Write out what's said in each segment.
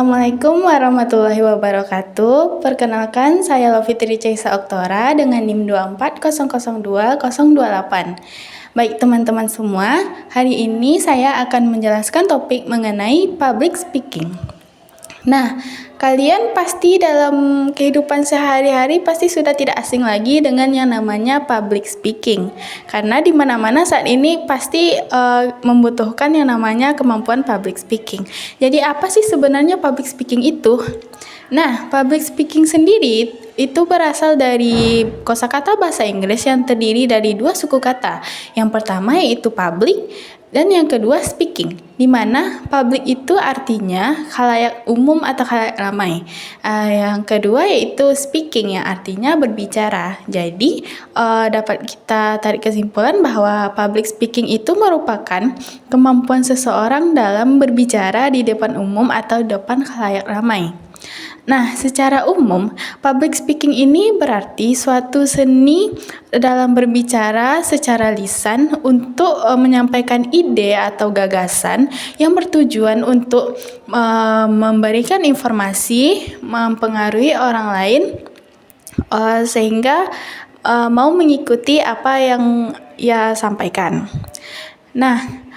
Assalamualaikum warahmatullahi wabarakatuh. Perkenalkan, saya Lovitri Caisa Oktora dengan NIM 24002-028. Baik teman-teman semua, hari ini saya akan menjelaskan topik mengenai public speaking. Nah, kalian pasti dalam kehidupan sehari-hari pasti sudah tidak asing lagi dengan yang namanya public speaking. Karena di mana-mana saat ini pasti membutuhkan yang namanya kemampuan public speaking. Jadi apa sih sebenarnya public speaking itu? Nah, public speaking sendiri itu berasal dari kosakata bahasa Inggris yang terdiri dari dua suku kata. Yang pertama yaitu public dan yang kedua speaking, di mana public itu artinya khalayak umum atau khalayak ramai. Yang kedua yaitu speaking yang artinya berbicara. Jadi dapat kita tarik kesimpulan bahwa public speaking itu merupakan kemampuan seseorang dalam berbicara di depan umum atau depan khalayak ramai. Nah, secara umum, public speaking ini berarti suatu seni dalam berbicara secara lisan untuk menyampaikan ide atau gagasan yang bertujuan untuk memberikan informasi, mempengaruhi orang lain, sehingga mau mengikuti apa yang ia sampaikan. Nah,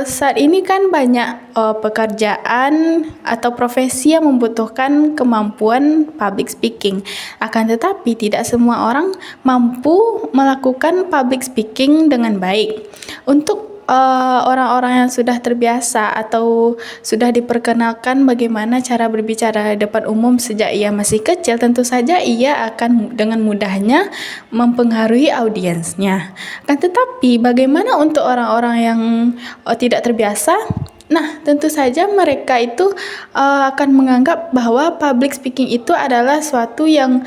saat ini kan banyak pekerjaan atau profesi yang membutuhkan kemampuan public speaking. Akan tetapi tidak semua orang mampu melakukan public speaking dengan baik. Untuk orang-orang yang sudah terbiasa atau sudah diperkenalkan bagaimana cara berbicara di depan umum sejak ia masih kecil, tentu saja ia akan dengan mudahnya mempengaruhi audiensnya. Akan tetapi bagaimana untuk orang-orang yang tidak terbiasa? Nah, tentu saja mereka itu akan menganggap bahwa public speaking itu adalah suatu yang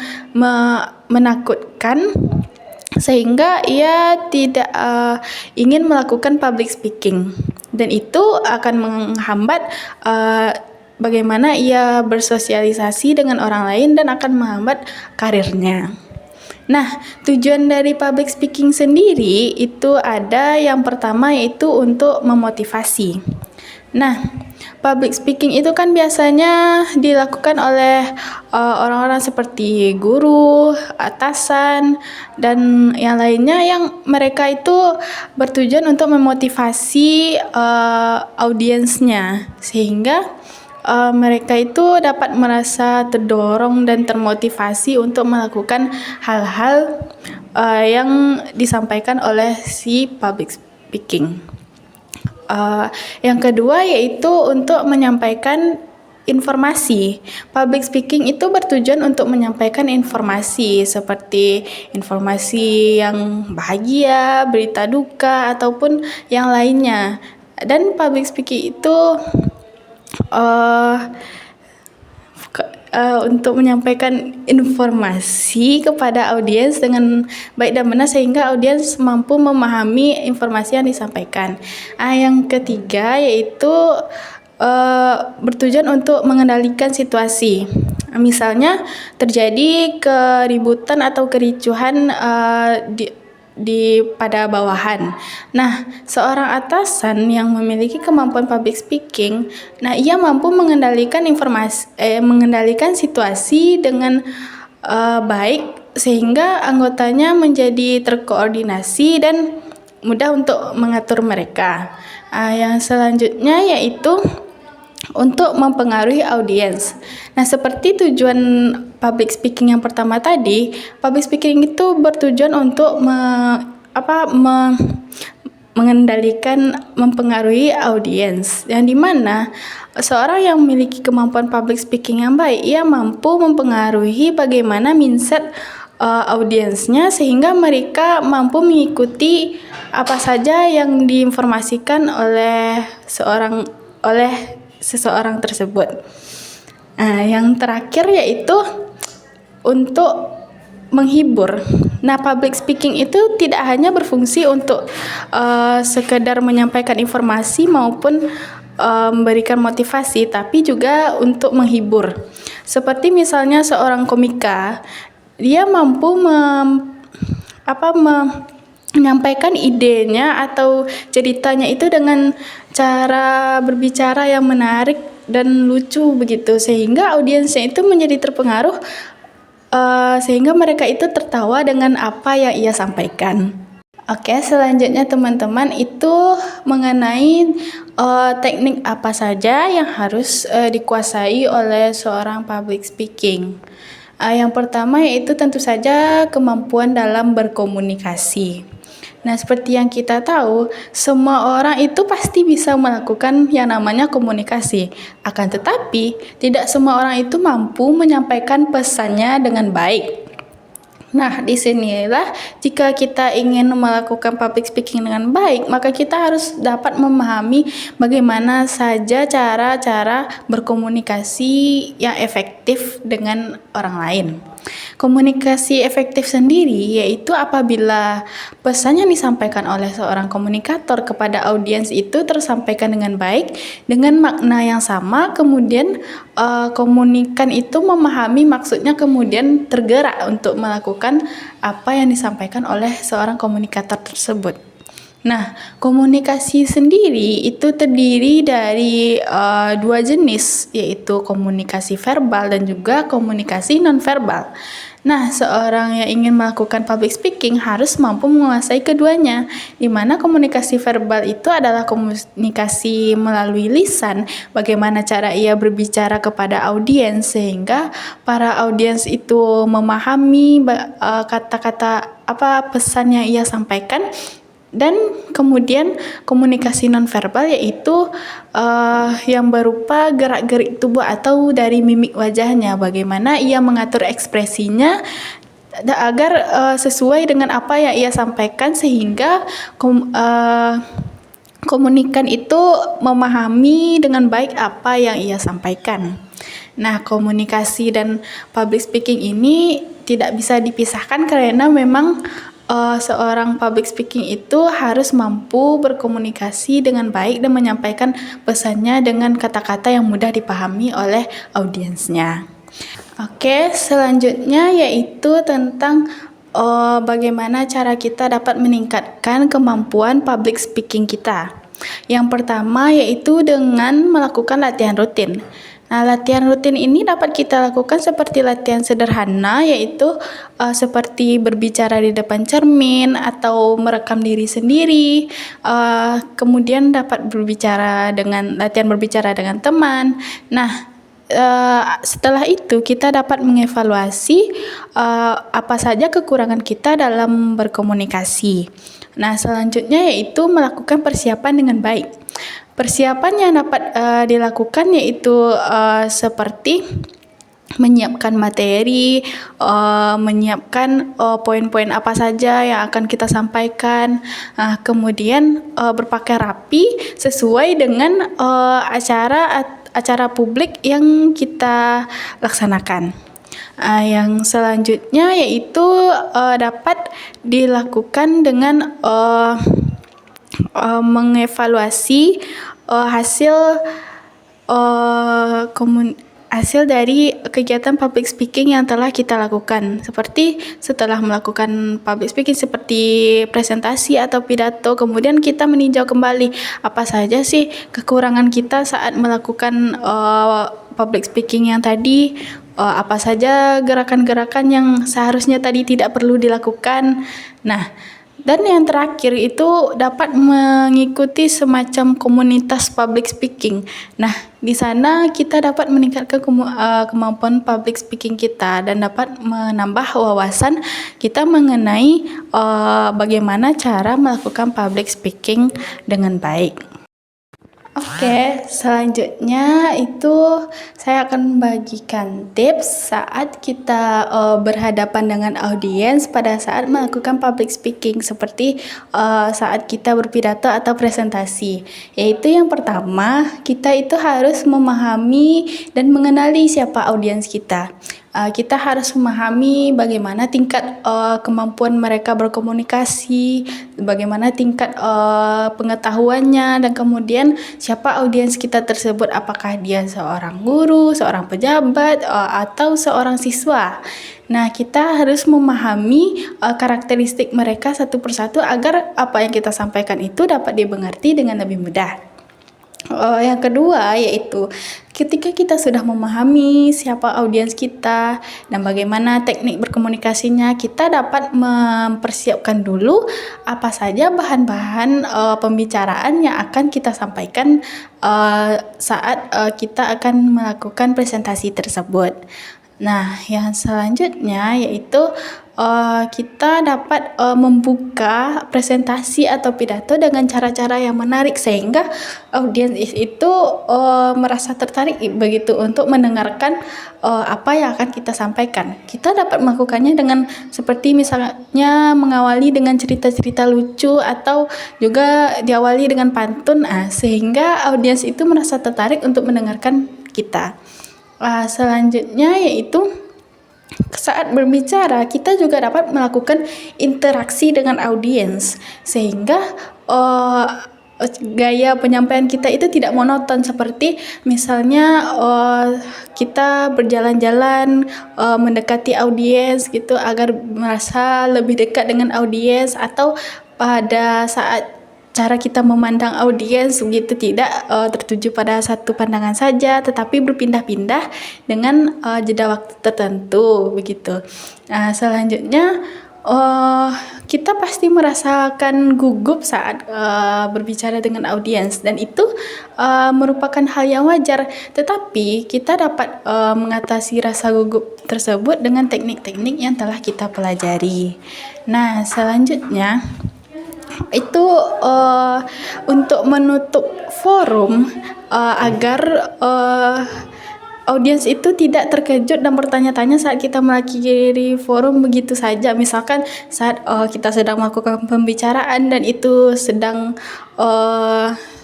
menakutkan, sehingga ia tidak ingin melakukan public speaking, dan itu akan menghambat bagaimana ia bersosialisasi dengan orang lain dan akan menghambat karirnya. Nah, tujuan dari public speaking sendiri itu ada yang pertama yaitu untuk memotivasi. Nah, public speaking itu kan biasanya dilakukan oleh orang-orang seperti guru, atasan, dan yang lainnya yang mereka itu bertujuan untuk memotivasi audiensnya, sehingga mereka itu dapat merasa terdorong dan termotivasi untuk melakukan hal-hal yang disampaikan oleh si public speaking. Yang kedua yaitu untuk menyampaikan informasi. Public speaking itu bertujuan untuk menyampaikan informasi seperti informasi yang bahagia, berita duka, ataupun yang lainnya. Dan public speaking itu untuk menyampaikan informasi kepada audiens dengan baik dan benar sehingga audiens mampu memahami informasi yang disampaikan. Yang ketiga yaitu bertujuan untuk mengendalikan situasi. Misalnya terjadi keributan atau kericuhan pada bawahan. Nah, seorang atasan yang memiliki kemampuan public speaking, nah ia mampu mengendalikan situasi dengan baik sehingga anggotanya menjadi terkoordinasi dan mudah untuk mengatur mereka. Yang selanjutnya yaitu untuk mempengaruhi audiens. Nah, seperti tujuan public speaking yang pertama tadi, public speaking itu bertujuan untuk mengendalikan, mempengaruhi audiens, yang dimana seorang yang memiliki kemampuan public speaking yang baik, ia mampu mempengaruhi bagaimana mindset audiensnya sehingga mereka mampu mengikuti apa saja yang diinformasikan oleh seseorang tersebut. Yang terakhir yaitu untuk menghibur. Nah, public speaking itu tidak hanya berfungsi untuk sekedar menyampaikan informasi maupun memberikan motivasi, tapi juga untuk menghibur. Seperti misalnya seorang komika, dia mampu menyampaikan idenya atau ceritanya itu dengan cara berbicara yang menarik dan lucu begitu, sehingga audiensnya itu menjadi terpengaruh, sehingga mereka itu tertawa dengan apa yang ia sampaikan. Oke, selanjutnya teman-teman itu mengenai teknik apa saja yang harus dikuasai oleh seorang public speaking. Yang pertama yaitu tentu saja kemampuan dalam berkomunikasi. Nah, seperti yang kita tahu, semua orang itu pasti bisa melakukan yang namanya komunikasi. Akan tetapi, tidak semua orang itu mampu menyampaikan pesannya dengan baik. Nah, disinilah jika kita ingin melakukan public speaking dengan baik, maka kita harus dapat memahami bagaimana saja cara-cara berkomunikasi yang efektif dengan orang lain. Komunikasi efektif sendiri yaitu apabila pesan yang disampaikan oleh seorang komunikator kepada audiens itu tersampaikan dengan baik, dengan makna yang sama, kemudian komunikan itu memahami maksudnya, kemudian tergerak untuk melakukan apa yang disampaikan oleh seorang komunikator tersebut. Nah, komunikasi sendiri itu terdiri dari dua jenis, yaitu komunikasi verbal dan juga komunikasi nonverbal. Nah, seorang yang ingin melakukan public speaking harus mampu menguasai keduanya, di mana komunikasi verbal itu adalah komunikasi melalui lisan, bagaimana cara ia berbicara kepada audiens sehingga para audiens itu memahami kata-kata apa pesan yang ia sampaikan. Dan kemudian komunikasi nonverbal yaitu yang berupa gerak-gerik tubuh atau dari mimik wajahnya, bagaimana ia mengatur ekspresinya agar sesuai dengan apa yang ia sampaikan, sehingga komunikan itu memahami dengan baik apa yang ia sampaikan. Nah, komunikasi dan public speaking ini tidak bisa dipisahkan karena memang seorang public speaking itu harus mampu berkomunikasi dengan baik dan menyampaikan pesannya dengan kata-kata yang mudah dipahami oleh audiensnya. Oke, selanjutnya yaitu tentang bagaimana cara kita dapat meningkatkan kemampuan public speaking kita. Yang pertama yaitu dengan melakukan latihan rutin. Nah, latihan rutin ini dapat kita lakukan seperti latihan sederhana, yaitu seperti berbicara di depan cermin atau merekam diri sendiri. Kemudian dapat latihan berbicara dengan teman. Nah, setelah itu kita dapat mengevaluasi apa saja kekurangan kita dalam berkomunikasi. Nah, selanjutnya yaitu melakukan persiapan dengan baik. Persiapan yang dapat dilakukan yaitu seperti menyiapkan materi, menyiapkan poin-poin apa saja yang akan kita sampaikan, kemudian berpakaian rapi sesuai dengan acara publik yang kita laksanakan. Yang selanjutnya yaitu dapat dilakukan dengan mengevaluasi hasil dari kegiatan public speaking yang telah kita lakukan. Seperti setelah melakukan public speaking seperti presentasi atau pidato, kemudian kita meninjau kembali apa saja sih kekurangan kita saat melakukan public speaking yang tadi, apa saja gerakan-gerakan yang seharusnya tadi tidak perlu dilakukan. Nah, dan yang terakhir itu dapat mengikuti semacam komunitas public speaking. Nah, di sana kita dapat meningkatkan kemampuan public speaking kita dan dapat menambah wawasan kita mengenai bagaimana cara melakukan public speaking dengan baik. Oke, selanjutnya itu saya akan membagikan tips saat kita berhadapan dengan audiens pada saat melakukan public speaking, seperti saat kita berpidato atau presentasi. Yaitu yang pertama, kita itu harus memahami dan mengenali siapa audiens kita. Kita harus memahami bagaimana tingkat kemampuan mereka berkomunikasi, bagaimana tingkat pengetahuannya, dan kemudian siapa audiens kita tersebut, apakah dia seorang guru, seorang pejabat, atau seorang siswa. Nah, kita harus memahami karakteristik mereka satu persatu agar apa yang kita sampaikan itu dapat dimengerti dengan lebih mudah. Yang kedua yaitu ketika kita sudah memahami siapa audiens kita dan bagaimana teknik berkomunikasinya, kita dapat mempersiapkan dulu apa saja bahan-bahan pembicaraan yang akan kita sampaikan saat kita akan melakukan presentasi tersebut. Nah, yang selanjutnya yaitu kita dapat membuka presentasi atau pidato dengan cara-cara yang menarik sehingga audiens itu merasa tertarik begitu untuk mendengarkan apa yang akan kita sampaikan. Kita dapat melakukannya dengan seperti misalnya mengawali dengan cerita-cerita lucu atau juga diawali dengan pantun, sehingga audiens itu merasa tertarik untuk mendengarkan kita. Selanjutnya yaitu saat berbicara kita juga dapat melakukan interaksi dengan audiens sehingga gaya penyampaian kita itu tidak monoton, seperti misalnya kita berjalan-jalan mendekati audiens gitu agar merasa lebih dekat dengan audiens, atau pada saat cara kita memandang audiens begitu tidak tertuju pada satu pandangan saja, tetapi berpindah-pindah dengan jeda waktu tertentu begitu. Selanjutnya kita pasti merasakan gugup saat berbicara dengan audiens, dan itu merupakan hal yang wajar, tetapi kita dapat mengatasi rasa gugup tersebut dengan teknik-teknik yang telah kita pelajari. Nah, selanjutnya itu untuk menutup forum agar audiens itu tidak terkejut dan bertanya-tanya saat kita mengakhiri forum begitu saja. Misalkan saat kita sedang melakukan pembicaraan dan itu sedang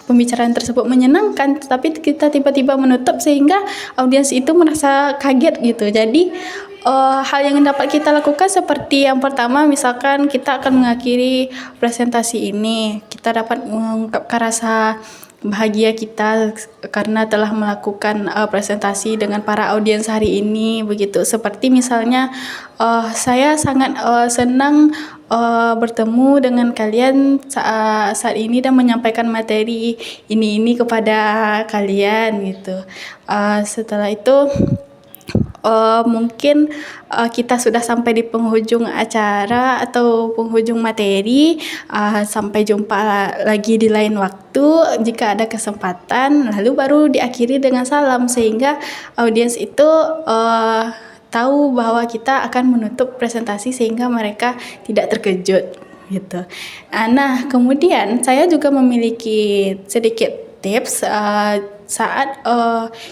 pembicaraan tersebut menyenangkan, tapi kita tiba-tiba menutup sehingga audiens itu merasa kaget gitu. Jadi hal yang dapat kita lakukan seperti yang pertama, misalkan kita akan mengakhiri presentasi ini, kita dapat mengungkapkan rasa bahagia kita karena telah melakukan presentasi dengan para audiens hari ini begitu. Seperti misalnya saya sangat senang bertemu dengan kalian saat ini dan menyampaikan materi ini kepada kalian gitu. Setelah itu mungkin kita sudah sampai di penghujung acara atau penghujung materi. Sampai jumpa lagi di lain waktu jika ada kesempatan, lalu baru diakhiri dengan salam sehingga audiens itu tahu bahwa kita akan menutup presentasi sehingga mereka tidak terkejut gitu. Nah, kemudian saya juga memiliki sedikit tips saat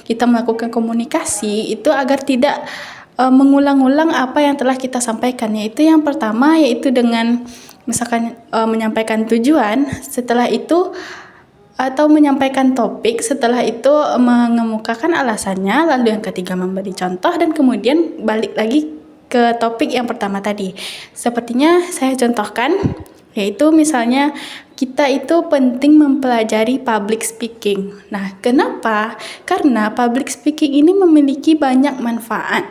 kita melakukan komunikasi itu agar tidak mengulang-ulang apa yang telah kita sampaikan. Yaitu yang pertama yaitu dengan misalkan menyampaikan tujuan, setelah itu atau menyampaikan topik, setelah itu mengemukakan alasannya, lalu yang ketiga memberi contoh, dan kemudian balik lagi ke topik yang pertama tadi. Sepertinya saya contohkan, yaitu misalnya kita itu penting mempelajari public speaking. Nah, kenapa? Karena public speaking ini memiliki banyak manfaat,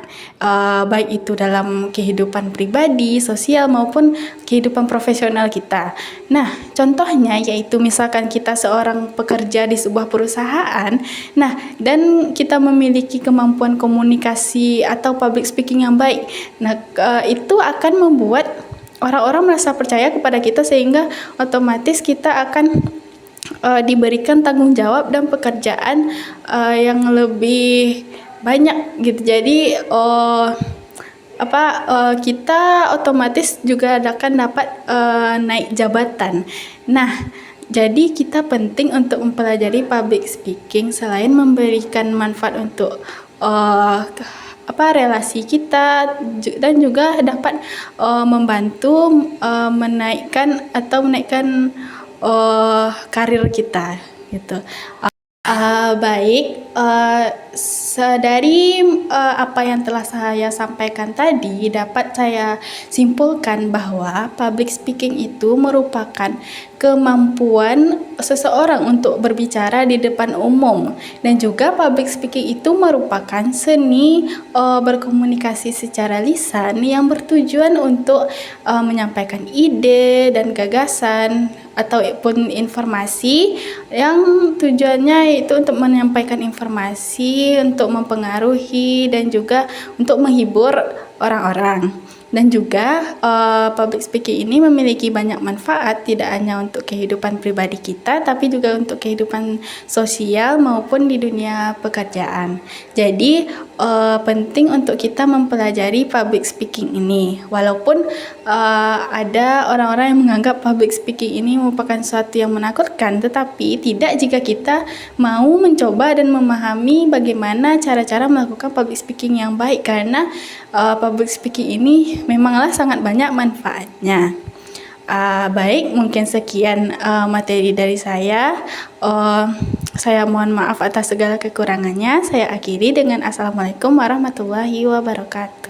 baik itu dalam kehidupan pribadi, sosial, maupun kehidupan profesional kita. Nah, contohnya yaitu misalkan kita seorang pekerja di sebuah perusahaan, nah, dan kita memiliki kemampuan komunikasi atau public speaking yang baik. Nah, itu akan membuat orang-orang merasa percaya kepada kita sehingga otomatis kita akan diberikan tanggung jawab dan pekerjaan yang lebih banyak gitu. Jadi kita otomatis juga akan dapat naik jabatan. Nah, jadi kita penting untuk mempelajari public speaking selain memberikan manfaat untuk relasi kita, dan juga dapat membantu menaikkan karir kita gitu. Baik, dari apa yang telah saya sampaikan tadi, dapat saya simpulkan bahwa public speaking itu merupakan kemampuan seseorang untuk berbicara di depan umum, dan juga public speaking itu merupakan seni berkomunikasi secara lisan yang bertujuan untuk menyampaikan ide dan gagasan ataupun informasi yang tujuannya itu untuk menyampaikan informasi, untuk mempengaruhi, dan juga untuk menghibur orang-orang. Dan juga public speaking ini memiliki banyak manfaat, tidak hanya untuk kehidupan pribadi kita, tapi juga untuk kehidupan sosial maupun di dunia pekerjaan. Jadi penting untuk kita mempelajari public speaking ini. Walaupun ada orang-orang yang menganggap public speaking ini merupakan sesuatu yang menakutkan, tetapi tidak jika kita mau mencoba dan memahami bagaimana cara-cara melakukan public speaking yang baik, karena public speaking ini memanglah sangat banyak manfaatnya. Baik, mungkin sekian materi dari saya. Saya mohon maaf atas segala kekurangannya. Saya akhiri dengan Assalamualaikum warahmatullahi wabarakatuh.